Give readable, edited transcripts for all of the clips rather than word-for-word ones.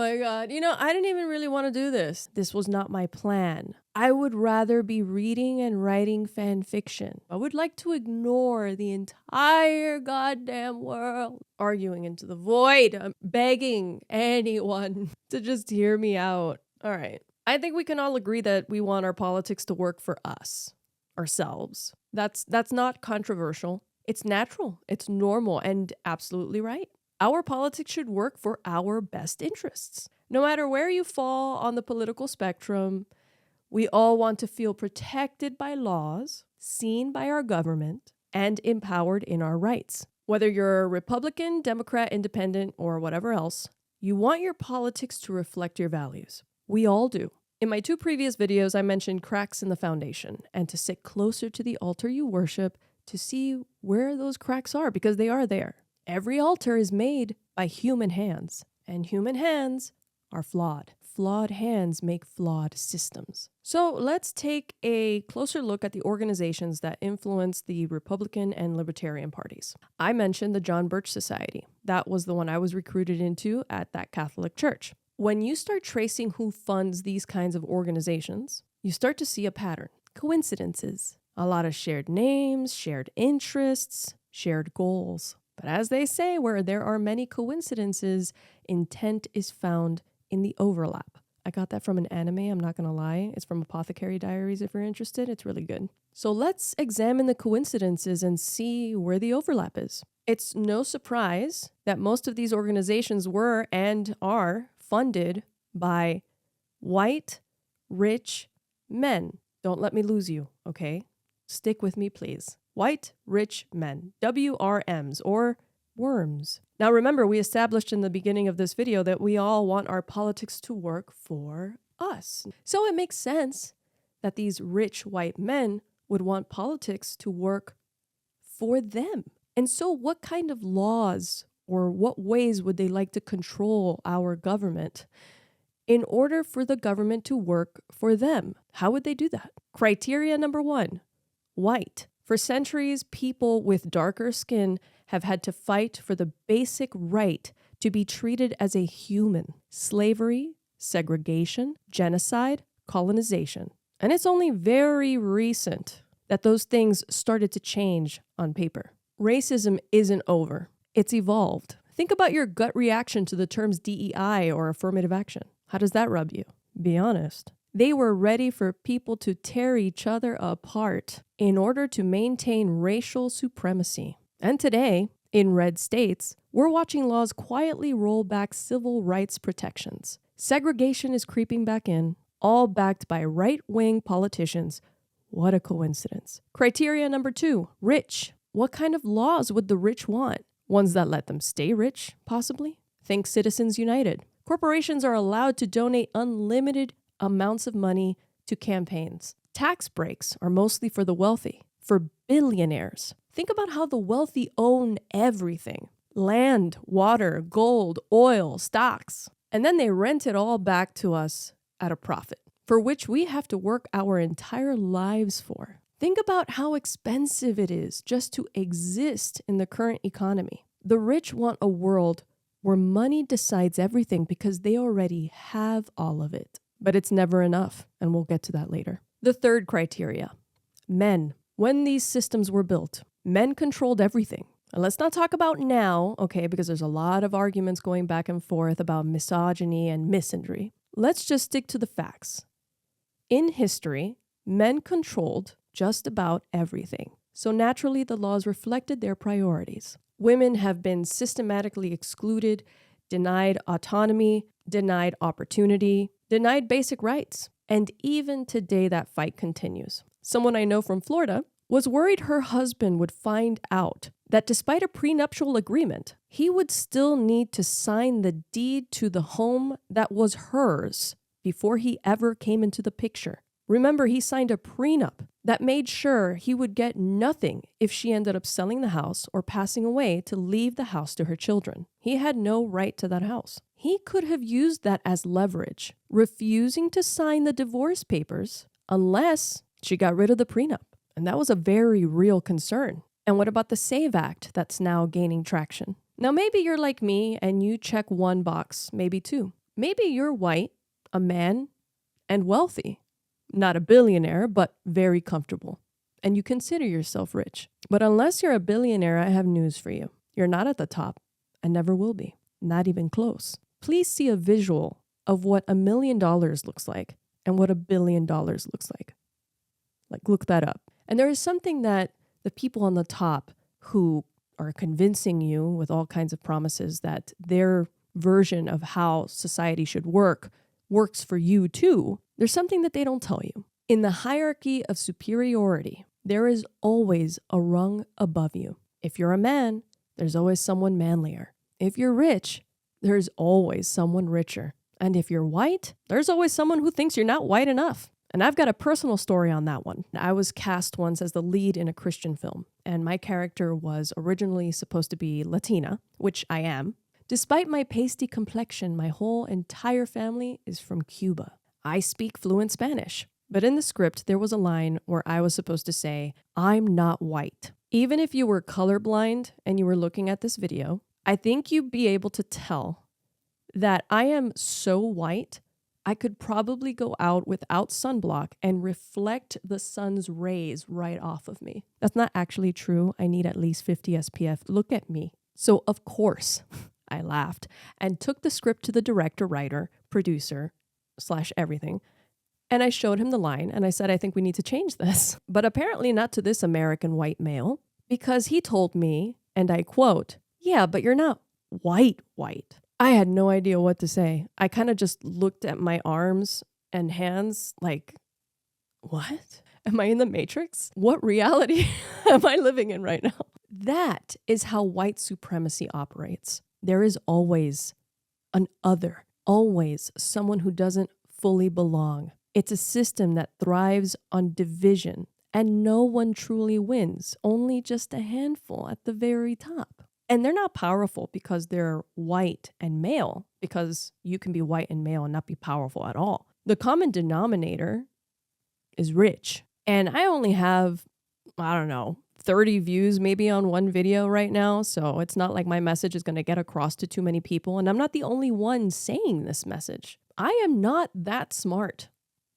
my God. I didn't even really want to do this. This was not my plan. I would rather be reading and writing fan fiction. I would like to ignore the entire goddamn world, arguing into the void. I'm begging anyone to just hear me out. All right. I think we can all agree that we want our politics to work for us, ourselves. That's not controversial. It's natural. It's normal and absolutely right. Our politics should work for our best interests. No matter where you fall on the political spectrum, we all want to feel protected by laws, seen by our government, and empowered in our rights. Whether you're a Republican, Democrat, Independent, or whatever else, you want your politics to reflect your values. We all do. In my 2 previous videos, I mentioned cracks in the foundation and to sit closer to the altar you worship to see where those cracks are, because they are there. Every altar is made by human hands, and human hands are flawed. Flawed hands make flawed systems. So let's take a closer look at the organizations that influence the Republican and Libertarian parties. I mentioned the John Birch Society. That was the one I was recruited into at that Catholic church. When you start tracing who funds these kinds of organizations, you start to see a pattern. Coincidences. A lot of shared names, shared interests, shared goals. But as they say, where there are many coincidences, intent is found in the overlap. I got that from an anime, I'm not going to lie. It's from Apothecary Diaries if you're interested. It's really good. So let's examine the coincidences and see where the overlap is. It's no surprise that most of these organizations were and are funded by white, rich men. Don't let me lose you, okay? Stick with me, please. White, rich men, WRMs, or worms. Now remember, we established in the beginning of this video that we all want our politics to work for us. So it makes sense that these rich white men would want politics to work for them. And so what kind of laws or what ways would they like to control our government in order for the government to work for them? How would they do that? Criteria number 1, white. For centuries, people with darker skin have had to fight for the basic right to be treated as a human. Slavery, segregation, genocide, colonization. And it's only very recent that those things started to change on paper. Racism isn't over. It's evolved. Think about your gut reaction to the terms DEI or affirmative action. How does that rub you? Be honest. They were ready for people to tear each other apart in order to maintain racial supremacy. And today, in red states, we're watching laws quietly roll back civil rights protections. Segregation is creeping back in, all backed by right-wing politicians. What a coincidence. Criteria number 2, rich. What kind of laws would the rich want? Ones that let them stay rich, possibly? Think Citizens United. Corporations are allowed to donate unlimited amounts of money to campaigns. Tax breaks are mostly for the wealthy, for billionaires. Think about how the wealthy own everything. Land, water, gold, oil, stocks. And then they rent it all back to us at a profit, for which we have to work our entire lives for. Think about how expensive it is just to exist in the current economy. The rich want a world where money decides everything because they already have all of it. But it's never enough, and we'll get to that later. The third criteria, men. When these systems were built, men controlled everything. And let's not talk about now, okay, because there's a lot of arguments going back and forth about misogyny and misandry. Let's just stick to the facts. In history, men controlled just about everything. So naturally, the laws reflected their priorities. Women have been systematically excluded, denied autonomy, denied opportunity, denied basic rights. And even today, that fight continues. Someone I know from Florida was worried her husband would find out that despite a prenuptial agreement, he would still need to sign the deed to the home that was hers before he ever came into the picture. Remember, he signed a prenup that made sure he would get nothing if she ended up selling the house or passing away to leave the house to her children. He had no right to that house. He could have used that as leverage, refusing to sign the divorce papers unless she got rid of the prenup. And that was a very real concern. And what about the SAVE Act that's now gaining traction? Now, maybe you're like me and you check one box, maybe two. Maybe you're white, a man, and wealthy. Not a billionaire, but very comfortable. And you consider yourself rich. But unless you're a billionaire, I have news for you. You're not at the top and never will be. Not even close. Please see a visual of what $1 million looks like and what $1 billion looks like. Like, look that up. And there is something that the people on the top who are convincing you with all kinds of promises that their version of how society should work works for you too. There's something that they don't tell you. In the hierarchy of superiority, there is always a rung above you. If you're a man, there's always someone manlier. If you're rich, there's always someone richer. And if you're white, there's always someone who thinks you're not white enough. And I've got a personal story on that one. I was cast once as the lead in a Christian film, and my character was originally supposed to be Latina, which I am. Despite my pasty complexion, my whole entire family is from Cuba. I speak fluent Spanish. But in the script, there was a line where I was supposed to say, "I'm not white." Even if you were colorblind and you were looking at this video, I think you'd be able to tell that I am so white, I could probably go out without sunblock and reflect the sun's rays right off of me. That's not actually true. I need at least 50 SPF. Look at me. So of course, I laughed and took the script to the director, writer, producer, / everything. And I showed him the line and I said, I think we need to change this. But apparently not to this American white male, because he told me, and I quote, "Yeah, but you're not white. I had no idea what to say. I kind of just looked at my arms and hands like, what? Am I in the Matrix? What reality am I living in right now? That is how white supremacy operates. There is always an other, always someone who doesn't fully belong. It's a system that thrives on division, and no one truly wins, only just a handful at the very top. And they're not powerful because they're white and male, because you can be white and male and not be powerful at all. The common denominator is rich. And I only have, 30 views maybe on one video right now. So it's not like my message is going to get across to too many people. And I'm not the only one saying this message. I am not that smart.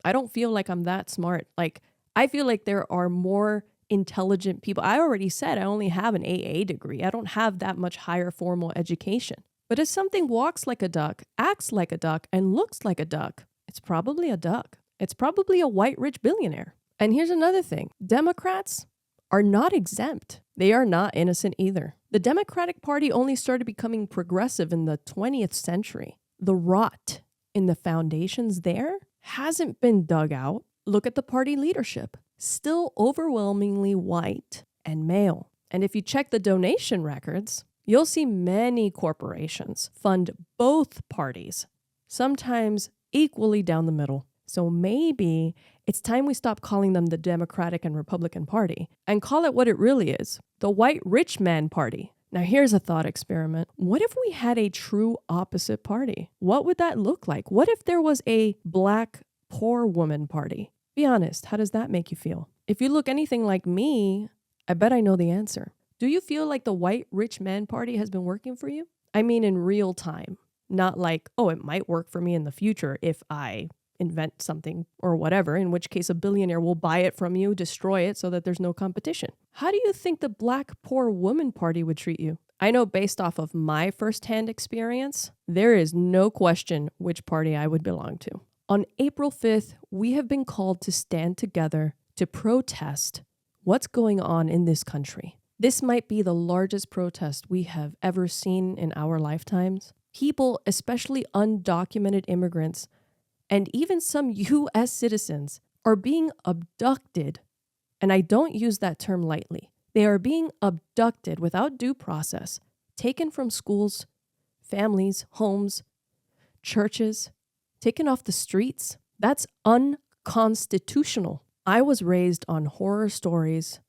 I don't feel like I'm that smart. Like, I feel like there are more intelligent people. I already said I only have an AA degree. I don't have that much higher formal education. But if something walks like a duck, acts like a duck, and looks like a duck, it's probably a duck. It's probably a white rich billionaire. And here's another thing. Democrats are not exempt. They are not innocent either. The Democratic Party only started becoming progressive in the 20th century. The rot in the foundations there hasn't been dug out. Look at the party leadership. Still overwhelmingly white and male. And if you check the donation records, you'll see many corporations fund both parties, sometimes equally down the middle. So maybe it's time we stop calling them the Democratic and Republican Party and call it what it really is, the white rich man party. Now here's a thought experiment. What if we had a true opposite party? What would that look like? What if there was a black poor woman party? Be honest, how does that make you feel? If you look anything like me, I bet I know the answer. Do you feel like the white rich man party has been working for you? I mean in real time, not like, oh, it might work for me in the future if I invent something or whatever, in which case a billionaire will buy it from you, destroy it so that there's no competition. How do you think the black poor woman party would treat you? I know based off of my firsthand experience, there is no question which party I would belong to. On April 5th, we have been called to stand together to protest what's going on in this country. This might be the largest protest we have ever seen in our lifetimes. People, especially undocumented immigrants, and even some U.S. citizens, are being abducted. And I don't use that term lightly. They are being abducted without due process, taken from schools, families, homes, churches, taken off the streets. That's unconstitutional. I was raised on horror stories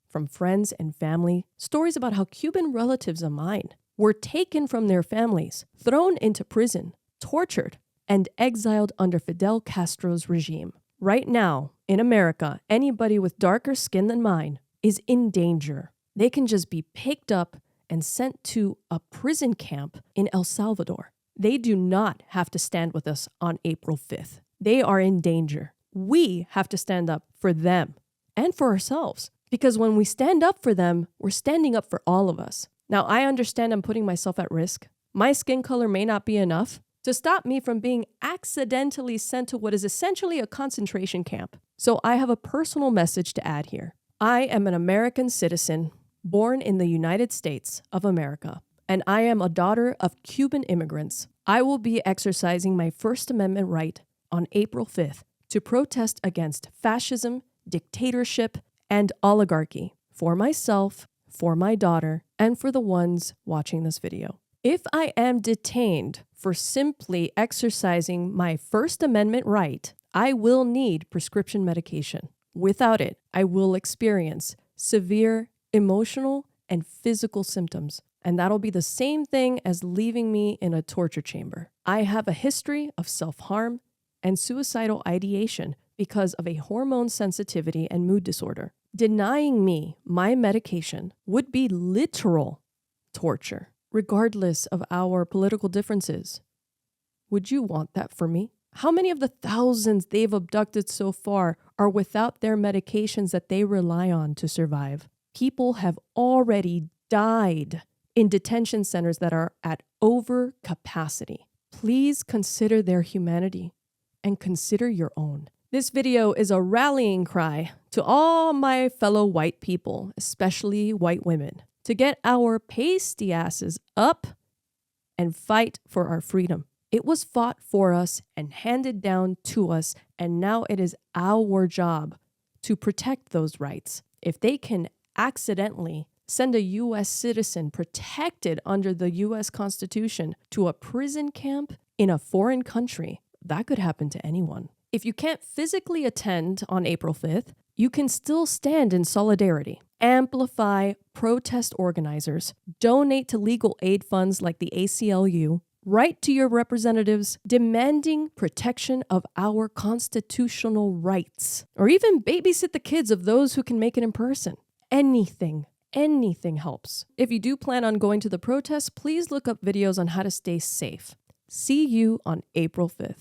from friends and family, stories about how Cuban relatives of mine were taken from their families, thrown into prison, tortured, and exiled under Fidel Castro's regime. Right now, in America, anybody with darker skin than mine is in danger. They can just be picked up and sent to a prison camp in El Salvador. They do not have to stand with us on April 5th. They are in danger. We have to stand up for them and for ourselves. Because when we stand up for them, we're standing up for all of us. Now, I understand I'm putting myself at risk. My skin color may not be enough to stop me from being accidentally sent to what is essentially a concentration camp. So I have a personal message to add here. I am an American citizen born in the United States of America, and I am a daughter of Cuban immigrants. I will be exercising my First Amendment right on April 5th to protest against fascism, dictatorship, and oligarchy for myself, for my daughter, and for the ones watching this video. If I am detained for simply exercising my First Amendment right, I will need prescription medication. Without it, I will experience severe emotional and physical symptoms, and that'll be the same thing as leaving me in a torture chamber. I have a history of self-harm and suicidal ideation because of a hormone sensitivity and mood disorder. Denying me my medication would be literal torture, regardless of our political differences. Would you want that for me? How many of the thousands they've abducted so far are without their medications that they rely on to survive? People have already died in detention centers that are at over capacity. Please consider their humanity and consider your own. This video is a rallying cry to all my fellow white people, especially white women, to get our pasty asses up and fight for our freedom. It was fought for us and handed down to us, and now it is our job to protect those rights. If they can accidentally send a U.S. citizen protected under the U.S. Constitution to a prison camp in a foreign country, that could happen to anyone. If you can't physically attend on April 5th, you can still stand in solidarity, amplify protest organizers, donate to legal aid funds like the ACLU, write to your representatives demanding protection of our constitutional rights, or even babysit the kids of those who can make it in person. Anything helps. If you do plan on going to the protest, please look up videos on how to stay safe. See you on April 5th.